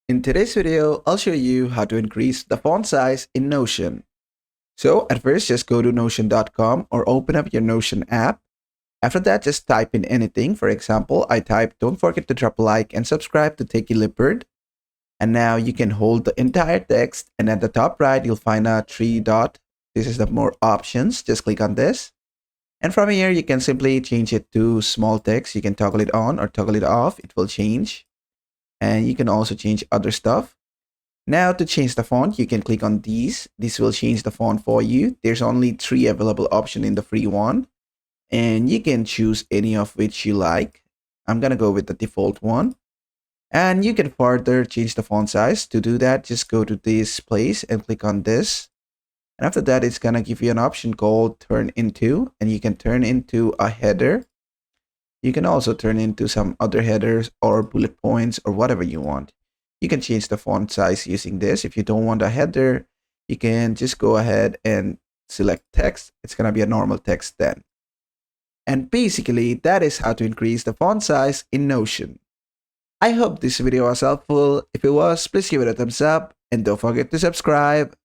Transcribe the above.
In today's video, I'll show you how to increase the font size in Notion. So at first, just go to notion.com or open up your Notion app. After that, just type in anything. For example, I type, don't forget to drop a like and subscribe to Takey Leopard. And now you can hold the entire text, and at the top right, you'll find a three dot. This is the more options. Just click on this. And from here, you can simply change it to small text. You can toggle it on or toggle it off. It will change. And you can also change other stuff. Now to change the font, you can click on these. This will change the font for you. There's only 3 available options in the free one. And you can choose any of which you like. I'm going to go with the default one. And you can further change the font size. To do that, just go to this place and click on this. And after that, it's going to give you an option called turn into. And you can turn into a header. You can also turn into some other headers or bullet points or whatever you want. You can change the font size using this. If you don't want a header, you can just go ahead and select text. It's going to be a normal text then. And basically, that is how to increase the font size in Notion. I hope this video was helpful. If it was, please give it a thumbs up and don't forget to subscribe.